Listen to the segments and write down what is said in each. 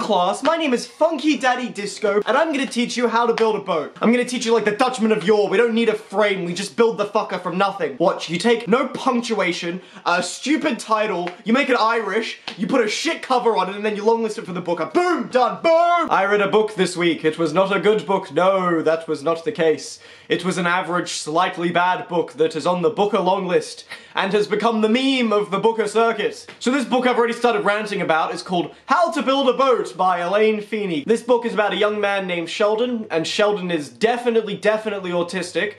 class, my name is Funky Daddy Disco, and I'm gonna teach you how to build a boat. I'm gonna teach you like the Dutchman of yore. We don't need a frame, we just build the fucker from nothing. Watch, you take no punctuation, a stupid title, you make it Irish, you put a shit cover on it, and then you longlist it for the book, and boom, done, boom! I read a book this week. It was not a good book. No, that was not the case. It was an average, slightly bad book that is on the Booker long list, and has become the meme of the Booker circuit. So this book I've already started ranting about is called How to Build a Boat by Elaine Feeney. This book is about a young man named Sheldon, and Sheldon is definitely autistic.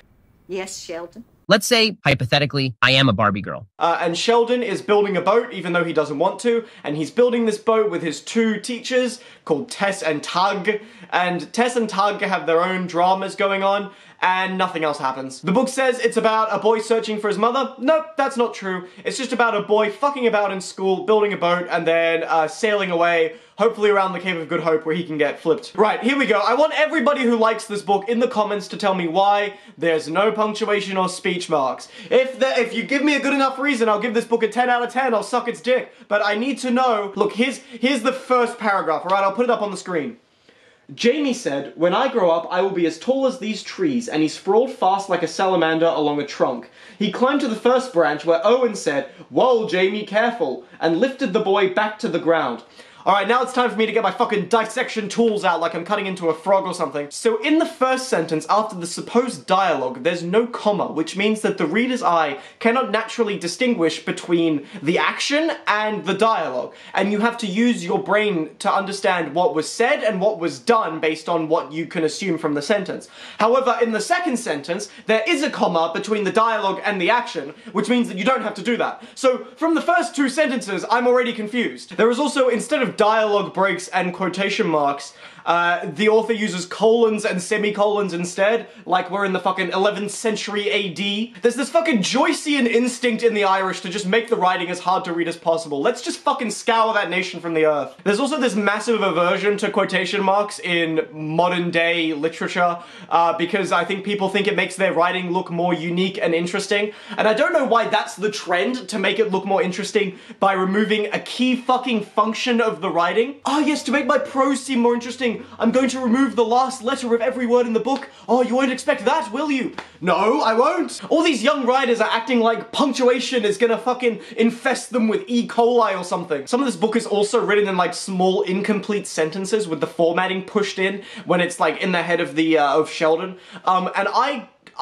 Yes, Sheldon. Let's say, hypothetically, I am a Barbie girl. And Sheldon is building a boat, even though he doesn't want to, and he's building this boat with his two teachers, called Tess and Tug, and Tess and Tug have their own dramas going on, and nothing else happens. The book says it's about a boy searching for his mother. Nope, that's not true. It's just about a boy fucking about in school, building a boat, and then sailing away, hopefully around the Cape of Good Hope where he can get flipped. Right, here we go. I want everybody who likes this book in the comments to tell me why there's no punctuation or speech marks. If you give me a good enough reason, I'll give this book a 10 out of 10, I'll suck its dick. But I need to know, look, here's the first paragraph, alright? I'll put it up on the screen. Jamie said, "When I grow up, I will be as tall as these trees," and he sprawled fast like a salamander along a trunk. He climbed to the first branch where Owen said, "Whoa, Jamie, careful," and lifted the boy back to the ground. Alright, now it's time for me to get my fucking dissection tools out like I'm cutting into a frog or something. So in the first sentence, after the supposed dialogue, there's no comma, which means that the reader's eye cannot naturally distinguish between the action and the dialogue. And you have to use your brain to understand what was said and what was done based on what you can assume from the sentence. However, in the second sentence, there is a comma between the dialogue and the action, which means that you don't have to do that. So from the first two sentences, I'm already confused. There is also, instead of dialogue breaks and quotation marks, the author uses colons and semicolons instead, like we're in the fucking 11th century AD. There's this fucking Joycean instinct in the Irish to just make the writing as hard to read as possible. Let's just fucking scour that nation from the earth. There's also this massive aversion to quotation marks in modern day literature, because I think people think it makes their writing look more unique and interesting, and I don't know why that's the trend, to make it look more interesting by removing a key fucking function of the writing. Oh yes, to make my prose seem more interesting, I'm going to remove the last letter of every word in the book. Oh, you won't expect that, will you? No, I won't. All these young writers are acting like punctuation is gonna fucking infest them with E. coli or something. Some of this book is also written in like small incomplete sentences with the formatting pushed in when it's like in the head of the of Sheldon. And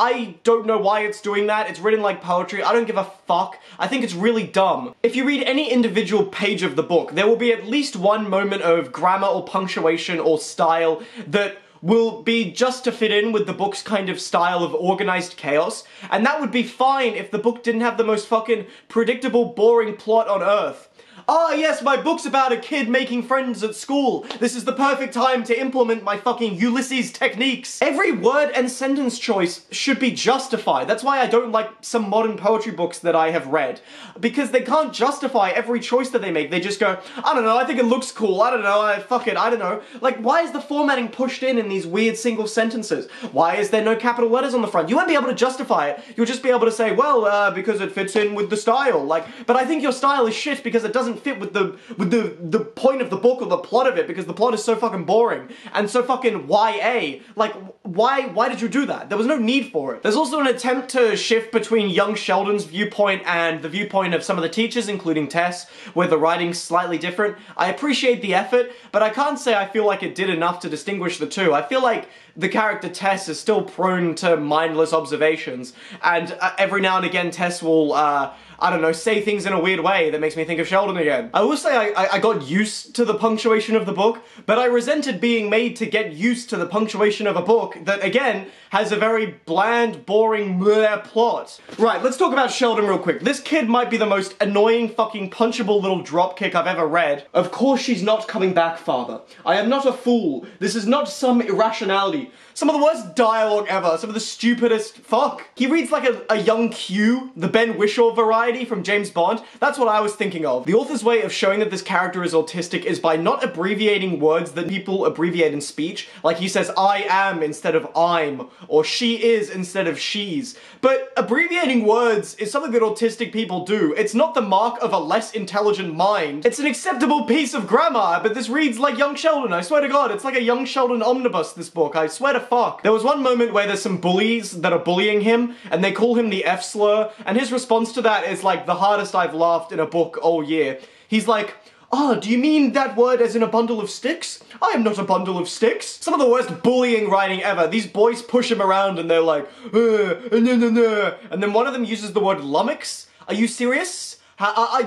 I don't know why it's doing that. It's written like poetry. I don't give a fuck. I think it's really dumb. If you read any individual page of the book, there will be at least one moment of grammar or punctuation or style that will be just to fit in with the book's kind of style of organized chaos, and that would be fine if the book didn't have the most fucking predictable, boring plot on earth. Ah yes, my book's about a kid making friends at school. This is the perfect time to implement my fucking Ulysses techniques. Every word and sentence choice should be justified. That's why I don't like some modern poetry books that I have read. Because they can't justify every choice that they make. They just go, I don't know, I think it looks cool, I don't know, fuck it, I don't know. Like, why is the formatting pushed in these weird single sentences? Why is there no capital letters on the front? You won't be able to justify it. You'll just be able to say, well, because it fits in with the style. Like, but I think your style is shit because it doesn't fit with the point of the book or the plot of it, because the plot is so fucking boring and so fucking YA. Like, why did you do that? There was no need for it. There's also an attempt to shift between young Sheldon's viewpoint and the viewpoint of some of the teachers, including Tess, where the writing's slightly different. I appreciate the effort, but I can't say I feel like it did enough to distinguish the two. I feel like the character Tess is still prone to mindless observations, and every now and again Tess will, I don't know, say things in a weird way that makes me think of Sheldon again. I will say I got used to the punctuation of the book, but I resented being made to get used to the punctuation of a book that, again, has a very bland, boring, bleh plot. Right, let's talk about Sheldon real quick. This kid might be the most annoying, fucking punchable little dropkick I've ever read. Of course she's not coming back, father. I am not a fool. This is not some irrationality. funny. Some of the worst dialogue ever, some of the stupidest fuck. He reads like a young Q, the Ben Whishaw variety from James Bond. That's what I was thinking of. The author's way of showing that this character is autistic is by not abbreviating words that people abbreviate in speech. Like he says I am instead of I'm, or she is instead of she's. But abbreviating words is something that autistic people do. It's not the mark of a less intelligent mind. It's an acceptable piece of grammar, but this reads like young Sheldon. I swear to God, it's like a young Sheldon omnibus, this book. I swear to fuck. There was one moment where there's some bullies that are bullying him, and they call him the F slur, and his response to that is like the hardest I've laughed in a book all year. He's like, "Oh, do you mean that word as in a bundle of sticks? I am not a bundle of sticks." Some of the worst bullying writing ever. These boys push him around and they're like, and then one of them uses the word lummox. Are you serious?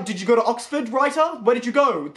Did you go to Oxford, writer? Where did you go?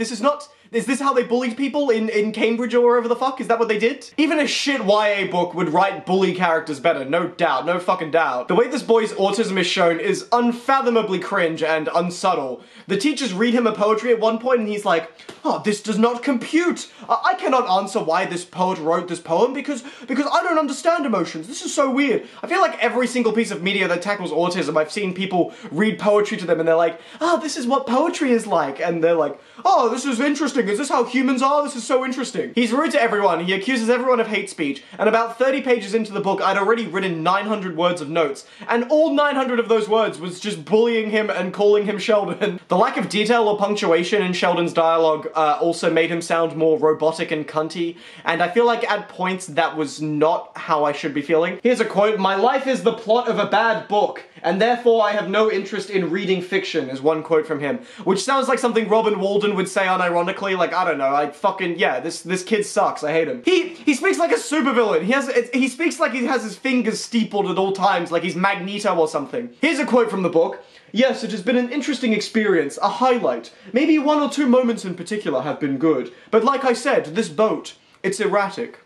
Is this how they bullied people in Cambridge or wherever the fuck? Is that what they did? Even a shit YA book would write bully characters better, no doubt, no fucking doubt. The way this boy's autism is shown is unfathomably cringe and unsubtle. The teachers read him a poetry at one point and he's like, "Oh, this does not compute. I cannot answer why this poet wrote this poem because I don't understand emotions. This is so weird." I feel like every single piece of media that tackles autism, I've seen people read poetry to them and they're like, "Oh, this is what poetry is like." And they're like, "Oh, this is interesting. Is this how humans are? This is so interesting." He's rude to everyone. He accuses everyone of hate speech. And about 30 pages into the book, I'd already written 900 words of notes. And all 900 of those words was just bullying him and calling him Sheldon. The lack of detail or punctuation in Sheldon's dialogue also made him sound more robotic and cunty. And I feel like at points that was not how I should be feeling. Here's a quote: "My life is the plot of a bad book, and therefore I have no interest in reading fiction," is one quote from him. Which sounds like something Robin Walden would say unironically, like, I don't know, this kid sucks, I hate him. He speaks like a supervillain. He speaks like he has his fingers steepled at all times, like he's Magneto or something. Here's a quote from the book. "Yes, it has been an interesting experience, a highlight. Maybe one or two moments in particular have been good. But like I said, this boat, it's erratic.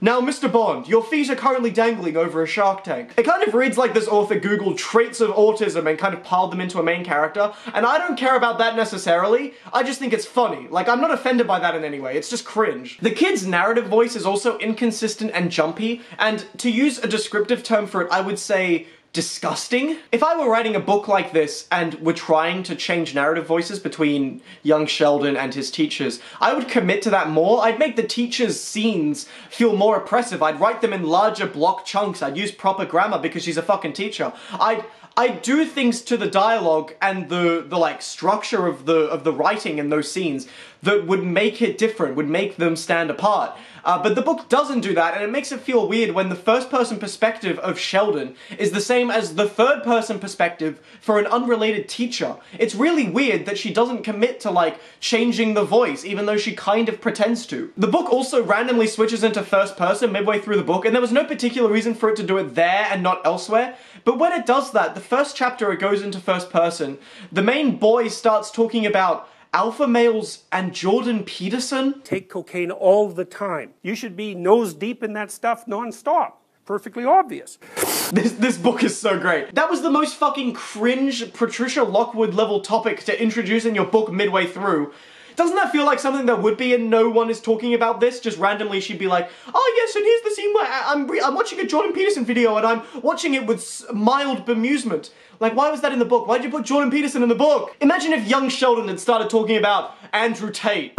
Now, Mr. Bond, your feet are currently dangling over a shark tank." It kind of reads like this author googled traits of autism and kind of piled them into a main character, and I don't care about that necessarily. I just think it's funny. Like, I'm not offended by that in any way. It's just cringe. The kid's narrative voice is also inconsistent and jumpy, and to use a descriptive term for it, I would say disgusting. If I were writing a book like this and were trying to change narrative voices between young Sheldon and his teachers, I would commit to that more. I'd make the teachers' scenes feel more oppressive. I'd write them in larger block chunks. I'd use proper grammar because she's a fucking teacher. I'd do things to the dialogue and the like structure of the writing in those scenes that would make it different, would make them stand apart. But the book doesn't do that, and it makes it feel weird when the first-person perspective of Sheldon is the same as the third-person perspective for an unrelated teacher. It's really weird that she doesn't commit to, like, changing the voice, even though she kind of pretends to. The book also randomly switches into first-person midway through the book, and there was no particular reason for it to do it there and not elsewhere. But when it does that, the first chapter it goes into first-person, the main boy starts talking about alpha males and Jordan Peterson. "Take cocaine all the time. You should be nose deep in that stuff non-stop. Perfectly obvious." This book is so great. That was the most fucking cringe Patricia Lockwood level topic to introduce in your book midway through. Doesn't that feel like something that would be and no one is talking about this? Just randomly she'd be like, "Oh yes, and here's the scene where I'm watching a Jordan Peterson video and I'm watching it with mild bemusement." Like, why was that in the book? Why'd you put Jordan Peterson in the book? Imagine if young Sheldon had started talking about Andrew Tate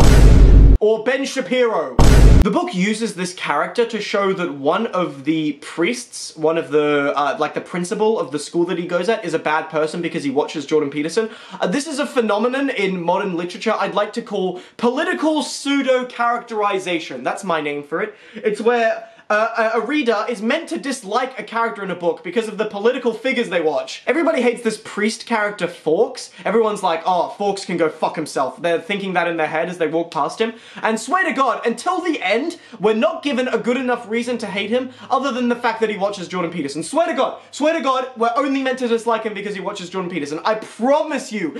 or Ben Shapiro. The book uses this character to show that one of the priests, one of the, like the principal of the school that he goes at, is a bad person because he watches Jordan Peterson. This is a phenomenon in modern literature I'd like to call political pseudo-characterization. That's my name for it. It's where a reader is meant to dislike a character in a book because of the political figures they watch. Everybody hates this priest character, Fawkes. Everyone's like, "Oh, Fawkes can go fuck himself." They're thinking that in their head as they walk past him. And swear to God, until the end, we're not given a good enough reason to hate him other than the fact that he watches Jordan Peterson. Swear to God, we're only meant to dislike him because he watches Jordan Peterson. I promise you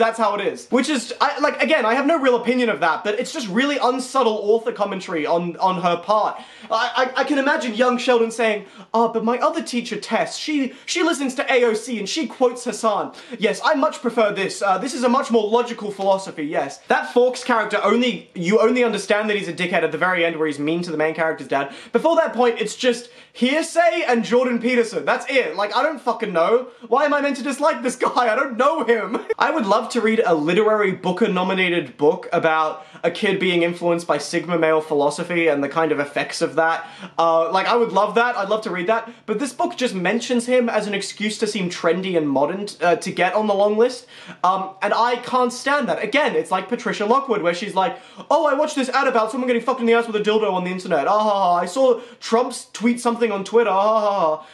that's how it is. Which is, again, I have no real opinion of that, but it's just really unsubtle author commentary on her part. I can imagine young Sheldon saying, but my other teacher, Tess, she listens to AOC and she quotes Hassan. Yes, I much prefer this. This is a much more logical philosophy, yes. That Fawkes character, you only understand that he's a dickhead at the very end where he's mean to the main character's dad. Before that point, it's just hearsay and Jordan Peterson. That's it. Like, I don't fucking know. Why am I meant to dislike this guy? I don't know him. I would love to read a literary Booker-nominated book about a kid being influenced by Sigma male philosophy and the kind of effects of that. Like, I would love that. I'd love to read that. But this book just mentions him as an excuse to seem trendy and modern to get on the long list. And I can't stand that. Again, it's like Patricia Lockwood, where she's like, oh, I watched this ad about someone getting fucked in the ass with a dildo on the internet. I saw Trump's tweet something on Twitter.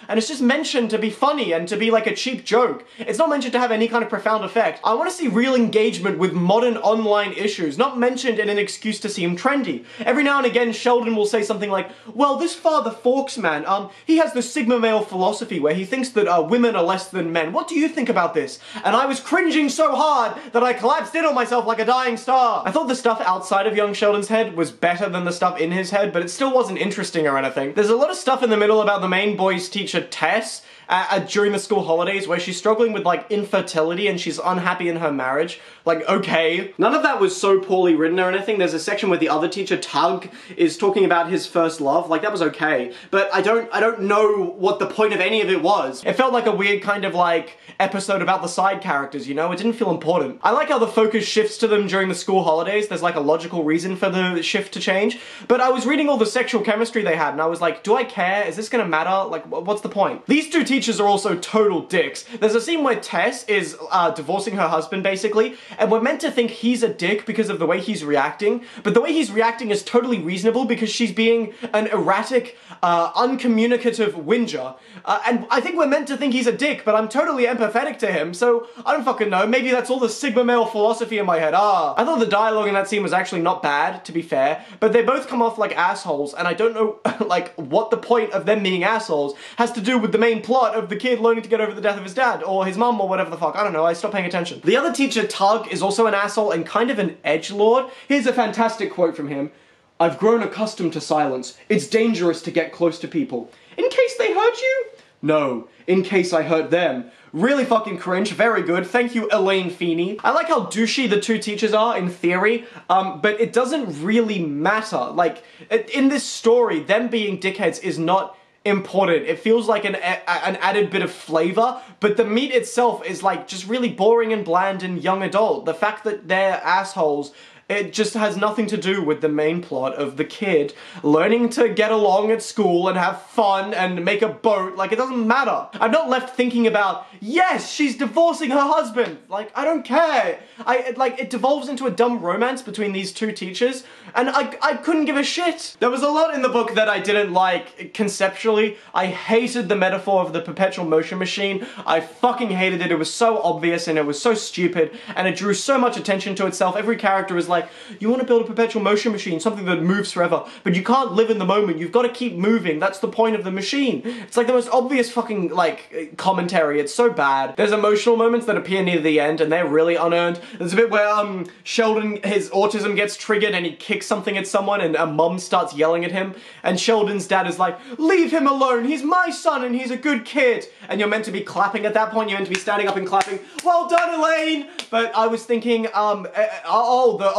And it's just mentioned to be funny and to be like a cheap joke. It's not mentioned to have any kind of profound effect. I want to see real engagement with modern online issues, not mentioned in an excuse to seem trendy. Every now and again, Sheldon will say something like, well, this Father Fawkes man, he has the Sigma male philosophy where he thinks that women are less than men. What do you think about this? And I was cringing so hard that I collapsed in on myself like a dying star. I thought the stuff outside of young Sheldon's head was better than the stuff in his head, but it still wasn't interesting or anything. There's a lot of stuff in the middle about the main boy's teacher, Tess, during the school holidays where she's struggling with like infertility and she's unhappy in her marriage. Like, okay. None of that was so poorly written or anything. There's a section where the other teacher, Tug, is talking about his first love. Like, that was okay. But I don't know what the point of any of it was. It felt like a weird kind of like episode about the side characters, you know? It didn't feel important. I like how the focus shifts to them during the school holidays. There's like a logical reason for the shift to change. But I was reading all the sexual chemistry they had and I was like, do I care? Is this gonna matter? Like, what's the point? These two teachers are also total dicks. There's a scene where Tess is divorcing her husband, basically, and we're meant to think he's a dick because of the way he's reacting, but the way he's reacting is totally reasonable because she's being an erratic, uncommunicative whinger. And I think we're meant to think he's a dick, but I'm totally empathetic to him, so I don't fucking know. Maybe that's all the Sigma male philosophy in my head. I thought the dialogue in that scene was actually not bad, to be fair, but they both come off like assholes, and I don't know, like, what the point of them being assholes has to do with the main plot of the kid learning to get over the death of his dad, or his mum, or whatever the fuck. I don't know, I stopped paying attention. The other teacher, Tug, is also an asshole and kind of an edgelord. Here's a fantastic quote from him. I've grown accustomed to silence. It's dangerous to get close to people. In case they hurt you? No, in case I hurt them. Really fucking cringe, very good. Thank you, Elaine Feeney. I like how douchey the two teachers are, in theory, but it doesn't really matter. Like, in this story, them being dickheads is not important. It feels like an added bit of flavor, but the meat itself is like just really boring and bland and young adult. The fact that they're assholes, it just has nothing to do with the main plot of the kid learning to get along at school and have fun and make a boat. Like, it doesn't matter. I'm not left thinking about, yes, she's divorcing her husband. Like, I don't care. It devolves into a dumb romance between these two teachers, and I couldn't give a shit. There was a lot in the book that I didn't like conceptually. I hated the metaphor of the Perpetual Motion Machine. I fucking hated it. It was so obvious and it was so stupid, and it drew so much attention to itself. Every character was like, you want to build a perpetual motion machine, something that moves forever, but you can't live in the moment, you've got to keep moving, that's the point of the machine. It's like the most obvious fucking, like, commentary, it's so bad. There's emotional moments that appear near the end, and they're really unearned. There's a bit where, Sheldon, his autism gets triggered, and he kicks something at someone, and a mum starts yelling at him, and Sheldon's dad is like, leave him alone, he's my son, and he's a good kid. And you're meant to be clapping at that point, you're meant to be standing up and clapping, well done, Elaine! But I was thinking,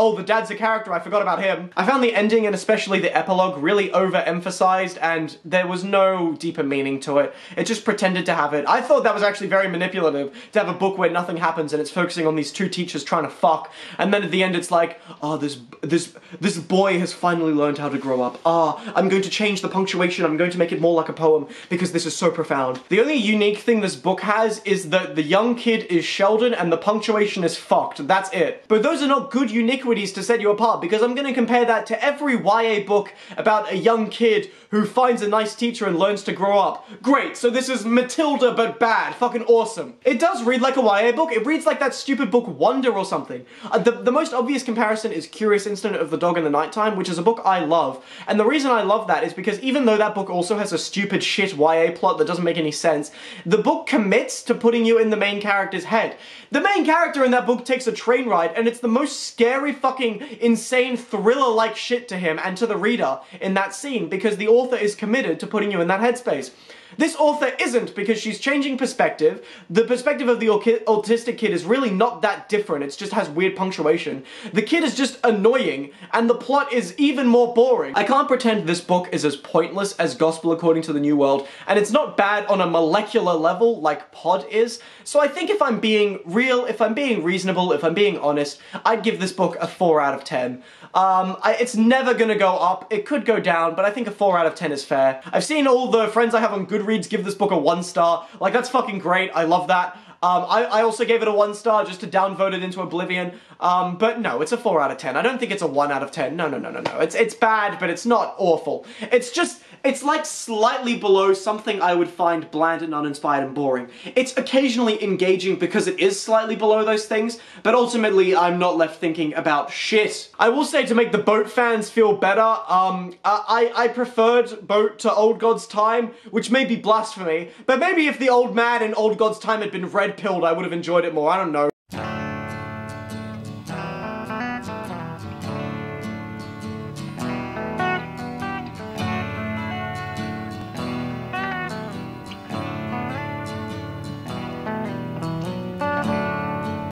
the dad's a character, I forgot about him. I found the ending and especially the epilogue really overemphasized and there was no deeper meaning to it. It just pretended to have it. I thought that was actually very manipulative, to have a book where nothing happens and it's focusing on these two teachers trying to fuck, and then at the end it's like, oh, this boy has finally learned how to grow up. I'm going to change the punctuation, I'm going to make it more like a poem because this is so profound. The only unique thing this book has is that the young kid is Sheldon and the punctuation is fucked. That's it. But those are not good uniquities to set you apart, because I'm going to compare that to every YA book about a young kid who finds a nice teacher and learns to grow up. Great, so this is Matilda but bad. Fucking awesome. It does read like a YA book. It reads like that stupid book Wonder or something. The most obvious comparison is Curious Incident of the Dog in the Nighttime, which is a book I love. And the reason I love that is because even though that book also has a stupid shit YA plot that doesn't make any sense, the book commits to putting you in the main character's head. The main character in that book takes a train ride and it's the most scary fucking fucking insane thriller-like shit to him and to the reader in that scene, because the author is committed to putting you in that headspace. This author isn't, because she's changing perspective. The perspective of the autistic kid is really not that different, it just has weird punctuation. The kid is just annoying, and the plot is even more boring. I can't pretend this book is as pointless as Gospel According to the New World, and it's not bad on a molecular level like Pod is, so I think if I'm being real, if I'm being reasonable, if I'm being honest, I'd give this book a 4 out of 10. It's never gonna go up, it could go down, but I think a 4 out of 10 is fair. I've seen all the friends I have on Goodreads give this book a 1 star, like that's fucking great, I love that. I also gave it a 1 star just to downvote it into oblivion, but no, it's a 4 out of 10. I don't think it's a 1 out of 10, no. It's bad, but it's not awful. It's like slightly below something I would find bland and uninspired and boring. It's occasionally engaging because it is slightly below those things, but ultimately I'm not left thinking about shit. I will say, to make the Boat fans feel better, I preferred Boat to Old God's Time, which may be blasphemy, but maybe if the old man in Old God's Time had been red-pilled, I would have enjoyed it more, I don't know.